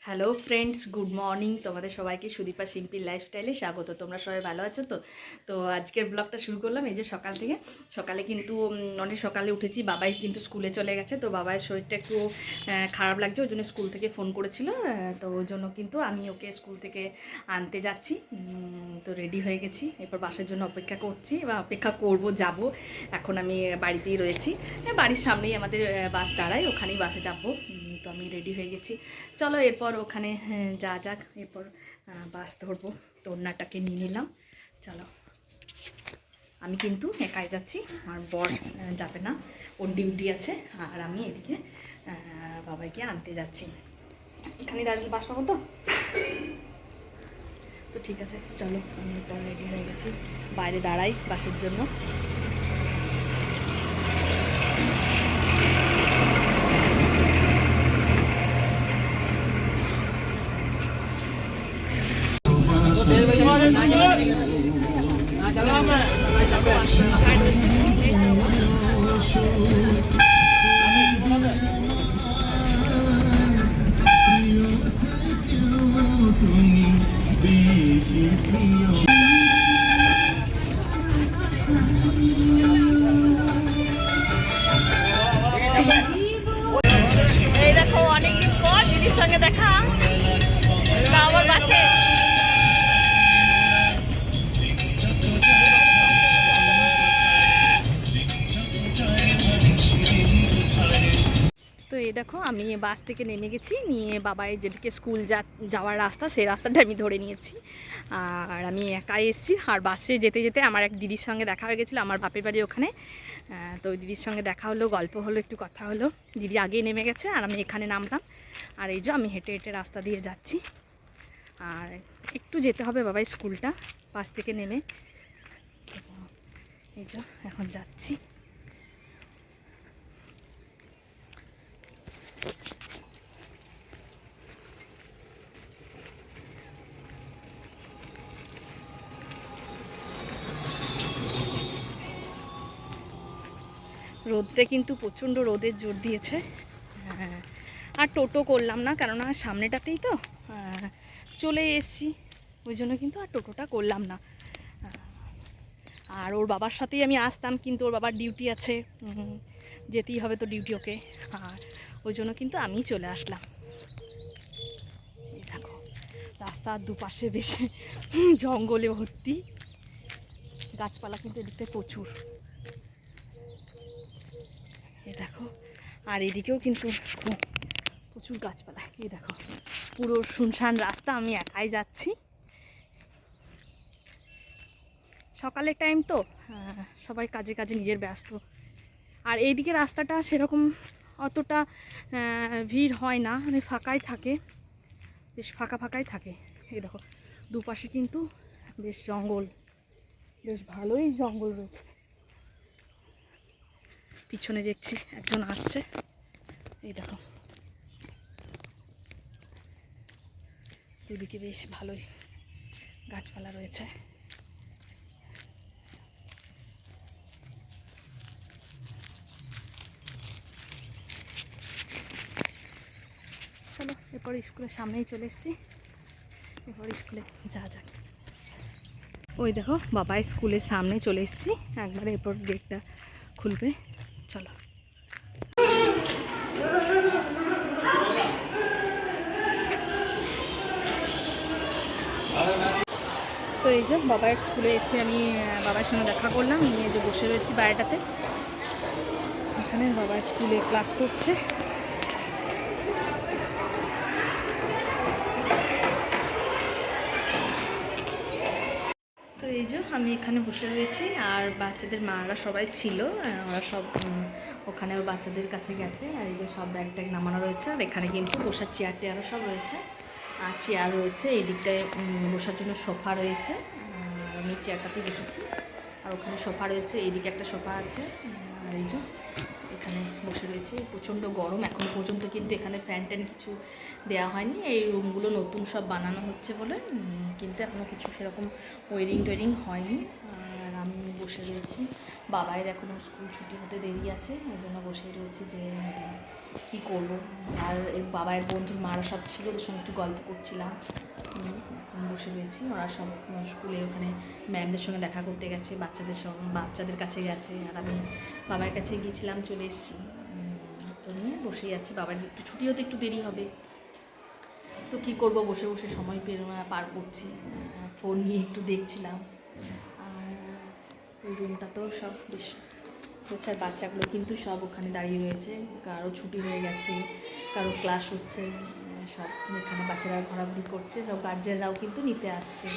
Hello friends, good morning. তোমাদের সবাইকে Sudipa simple লাইফস্টাইলে স্বাগত। তোমরা সবাই ভালো আছো তো? তো আজকের ব্লগটা শুরু করলাম এই যে সকাল থেকে। সকালে কিন্তু অনেক সকালে উঠেছি, বাবাই কিন্তু স্কুলে চলে গেছে। তো বাবার শরীরটা একটু খারাপ লাগছে, ওই জন্য স্কুল থেকে ফোন করেছিল। তো ওই জন্য কিন্তু আমি ওকে স্কুল থেকে আনতে যাচ্ছি। তো রেডি হয়ে গেছি, এরপর বাসের জন্য অপেক্ষা করছি বা অপেক্ষা করব, যাব। এখন আমি বাড়িতেই রয়েছি, বাড়ির সামনেই আমাদের বাস দাঁড়ায়, ওখানেই বাসে যাবো। তো আমি রেডি হয়ে গেছি, চলো এরপর ওখানে যা যাক, এরপর বাস ধরবো। তো ওড়নাটাকে নিয়ে নিলাম, চলো। আমি কিন্তু একাই যাচ্ছি, আমার বর যাবে না, ওর ডিউটি আছে। আর আমি এদিকে বাবাইকে আনতে যাচ্ছি। এখানে দাঁড়িয়ে বাস পাবো তো? তো ঠিক আছে, চলো। আমি এরপর রেডি হয়ে গেছি, বাইরে দাঁড়াই বাসের জন্য। এই দেখো, অনেকদিন পর দিদির সঙ্গে দেখা, আমার বাসে। তো এই দেখো, আমি বাস থেকে নেমে গেছি, নিয়ে বাবার যেদিকে স্কুল যাওয়ার রাস্তা, সেই রাস্তাটা আমি ধরে নিয়েছি। আর আমি একাই এসেছি। আর বাসে যেতে যেতে আমার এক দিদির সঙ্গে দেখা হয়ে গেছিলো, আমার বাপের বাড়ি ওখানে। তো ওই দিদির সঙ্গে দেখা হলো, গল্প হলো, একটু কথা হলো। দিদি আগেই নেমে গেছে আর আমি এখানে নামলাম। আর এই যে আমি হেঁটে হেঁটে রাস্তা দিয়ে যাচ্ছি। আর একটু যেতে হবে বাবার স্কুলটা, বাস থেকে নেমে। এই যে এখন যাচ্ছি। রোদটা কিন্তু প্রচণ্ড রোদের জোর দিয়েছে। আর টোটো করলাম না, কেননা সামনেটাতেই তো চলে এসছি, ওই জন্য কিন্তু আর টোটোটা করলাম না। আর ওর বাবার সাথেই আমি আসতাম, কিন্তু ওর বাবার ডিউটি আছে, যেতেই হবে তো ডিউটি ওকে। আর ওই জন্য কিন্তু আমি চলে আসলাম। দেখো, রাস্তার দুপাশে বেশি জঙ্গলে ভর্তি, গাছপালা কিন্তু এদিকটায় প্রচুর। এই দেখো, আর এদিকেও কিন্তু প্রচুর গাছপালা। এই দেখো, পুরো শুনশান রাস্তা, আমি একাই যাচ্ছি। সকালের টাইম তো, সবাই কাজে কাজে নিজের ব্যস্ত। আর এইদিকে রাস্তাটা সেরকম অতটা ভিড় হয় না, মানে ফাঁকাই থাকে, বেশ ফাঁকা ফাঁকাই থাকে। এই দেখো, দুপাশে কিন্তু বেশ জঙ্গল, বেশ ভালোই জঙ্গল রয়েছে। পিছনে দেখছি একজন আসছে, এই দেখো, দুদিকে বেশ ভালোই গাছপালা রয়েছে। চলো, এরপর স্কুলের সামনেই চলে এসেছি, এরপর স্কুলে যা যাক। ওই দেখো, বাবা স্কুলের সামনে চলে এসেছি একবারে, এরপর গেটটা খুলবে, চলো। তো এই যে বাবার স্কুলে এসে আমি বাবার সঙ্গে দেখা করলাম, নিয়ে যে বসে রয়েছি বাইরেটাতে। এখানে বাবার স্কুলে ক্লাস করছে। তো এই যে আমি এখানে বসে রয়েছি, আর বাচ্চাদের মারা সবাই ছিল, ওরা সব ওখানে ওর বাচ্চাদের কাছে গেছে। আর এই যে সব ব্যাগ ট্যাগ নামানো রয়েছে, আর এখানে কিন্তু বসার চেয়ার টেয়ারও সব রয়েছে। আর চেয়ার রয়েছে, এই দিকটায় বসার জন্য সোফা রয়েছে, আমি চেয়ারটাতেই বসেছি। আর ওখানে সোফা রয়েছে, এইদিকে একটা সোফা আছে। আর এই যে এখানে বসে রয়েছি, প্রচণ্ড গরম এখনও পর্যন্ত, কিন্তু এখানে ফ্যান ট্যান কিছু দেওয়া হয়নি, এই রুমগুলো নতুন সব বানানো হচ্ছে বলে, কিন্তু এখনও কিছু সেরকম ওয়েরিং টোয়েরিং হয়নি। আর আমি বসে রয়েছি, বাবাইয়ের এখনও স্কুল ছুটি হতে দেরি আছে, এই জন্য বসেই রয়েছি যে কী করবো। আর বাবাইয়ের বন্ধুর মারা সব ছিল, ওদের সঙ্গে একটু গল্প করছিলাম, বসে রয়েছি। ওরা সব স্কুলে ওখানে ম্যামদের সঙ্গে দেখা করতে গেছে, বাচ্চাদের কাছে গেছে, আর আমি বাবার কাছে গিয়েছিলাম, চলে এসেছি। তো নিয়ে বসেই আছি, বাবার একটু ছুটি হতে একটু দেরি হবে, তো কী করবো, বসে বসে সময় পার করছি, ফোন নিয়ে একটু দেখছিলাম। আর ওই রুমটা তো সব বেশ হচ্ছে, আর বাচ্চাগুলো কিন্তু সব ওখানে দাঁড়িয়ে রয়েছে, কারো ছুটি হয়ে গেছে, কারো ক্লাস হচ্ছে, সব এখানে বাচ্চারা ঘোরাঘুরি করছে, সব গার্জেনরাও কিন্তু নিতে আসছে।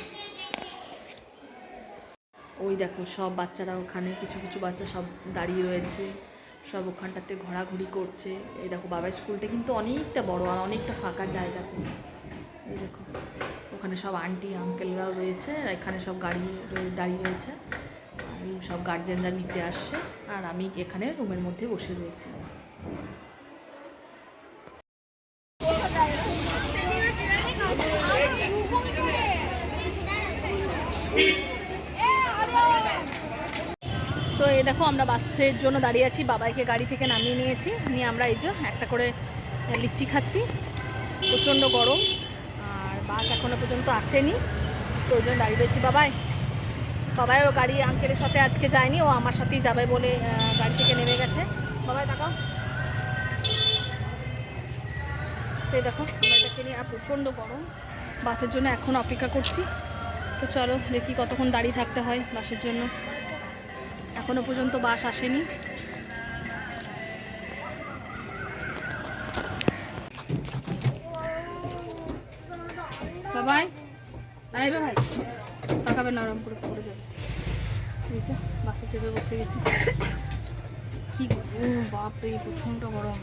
ওই দেখো সব বাচ্চারা ওখানে, কিছু কিছু বাচ্চা সব দাঁড়িয়ে রয়েছে, সব ওখানটাতে ঘোরাঘুরি করছে। এই দেখো বাবার স্কুলটা কিন্তু অনেকটা বড় আর অনেকটা ফাঁকা জায়গাতে। এই দেখো ওখানে সব আন্টি আঙ্কেলরাও রয়েছে, এখানে সব গাড়ি দাঁড়িয়ে রয়েছে, সব গার্জেনরা নিতে আসছে, আর আমি এখানে রুমের মধ্যে বসে রয়েছি। তো এই দেখো আমরা বাসের জন্য দাঁড়িয়ে আছি, বাবাইকে গাড়ি থেকে নামিয়ে নিয়েছি, নিয়ে আমরা এই যে একটা করে লিচি খাচ্ছি, প্রচণ্ড গরম, আর বাস এখনও পর্যন্ত আসেনি, তো ওই জন্য দাঁড়িয়ে রয়েছি। বাবাই ও গাড়ি আঙ্কেলের সাথে আজকে যায়নি, ও আমার সাথেই যাবে বলে গাড়ি থেকে নেমে গেছে। বাবাই তাকাও, তো এই দেখো আমরা এটাকে নিয়ে, আর প্রচণ্ড গরম, বাসের জন্য এখন অপেক্ষা করছি। তো চলো দেখি কতক্ষণ দাঁড়িয়ে থাকতে হয় বাসের জন্য, এখনো পর্যন্ত বাস আসেনি। বাবাই আইবে ভাই, তাকাবে নরম করে পড়ে যাবে। এই যে বাসে চেপে বসে গেছি, কি বাপরে প্রচণ্ড গরম,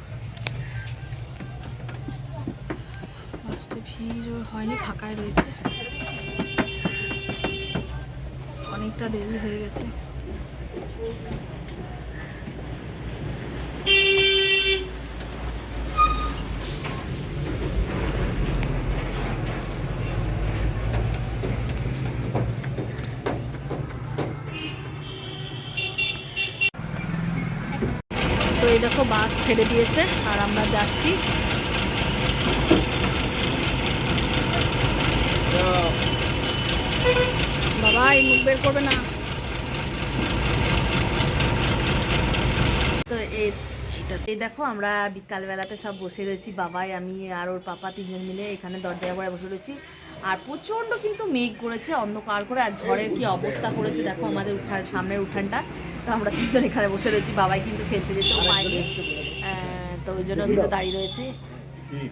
বাসটা ভিড় হয়নি, ফাঁকায় রয়েছে, অনেকটা দেরি হয়ে গেছে। তো এই দেখো বাস ছেড়ে দিয়েছে আর আমরা যাচ্ছি। বাবা এই মুখ বের করবে না। তো এই দেখো আমরা বিকালবেলাতে সব বসে রয়েছি, বাবাই আমি আর ওর পাপা তিনজন মিলে এখানে দরজায় পরে বসে রয়েছি, আর প্রচণ্ড কিন্তু মেঘ করেছে, অন্ধকার করে, আর ঝড়ের কি অবস্থা করেছে দেখো আমাদের সামনের উঠানটা। তো আমরা তিনজন এখানে বসে রয়েছি, বাবাই কিন্তু খেলতে যেত মাইকে, তো ওই জন্য কিন্তু দাঁড়িয়ে রয়েছে।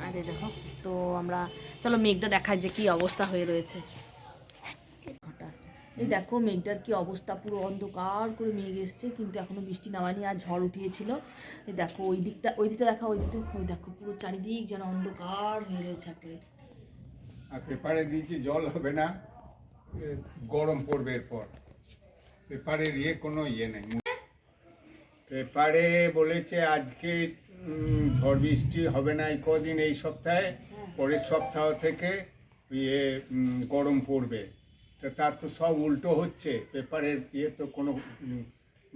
আরে দেখো, তো আমরা চলো মেঘটা দেখাই যে কি অবস্থা হয়ে রয়েছে। এই দেখো মেঘটার কি অবস্থা, পুরো অন্ধকার করে মেঘ এসছে, কিন্তু এখনো বৃষ্টি নামায়নি, আর ঝড় উঠিয়েছিল। এই দেখো ওই দিকটা দেখা, ওই দেখো পুরো চারিদিক যেন অন্ধকার হয়ে রয়েছে একেবারে। আর পেপারে দিয়েছি জল হবে না, গরম পড়বে এরপর, পেপারের কোনো নেই। পেপারে বলেছে আজকে ঝড় বৃষ্টি হবে না এই কদিন, এই সপ্তাহে, পরের সপ্তাহ থেকে গরম পড়বে। তো তার তো সব উল্টো হচ্ছে, পেপারের তো কোনো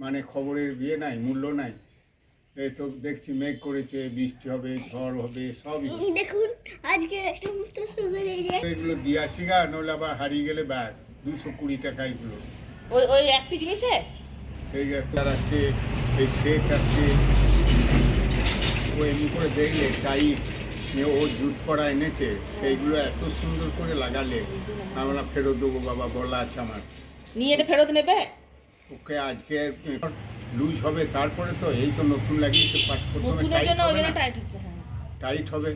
মানে খবরের নাই, মূল্য নাই। এই তো দেখছি মেঘ করেছে, বৃষ্টি হবে, ঝড় হবে, সবই দেখুন। আজকে এগুলো দিয়ে আসি গা, নইলে আবার হারিয়ে গেলে ব্যাস 220 টাকা এগুলো। ওই একটি জিনিসে এই একটা আছে, এই সেট আছে, ও এমনি করে দেখলে টাইট, ও জুত করা এনেছে, সেইগুলো এত সুন্দর করে লাগালে আমরা ফেরত দেবো বাবা, বলা আছে আমার। নিয়ে এটা ফেরত নেবে? ওকে আজকে লুজ হবে, তারপরে তো এই তো নতুন লাগিয়েছে, প্রথমে টাইট হবে,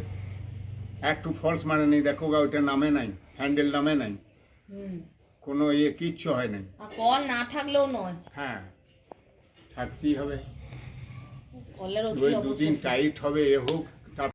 একটু ফলস মানে নেই, দেখো গা ওইটা নামে নাই, হ্যান্ডেল নামে নাই, কোনো কিচ্ছু হয় নাই, কল না থাকলেও নয়, হ্যাঁ থাকতেই হবে, কলের ওই দুদিন টাইট হবে, হোক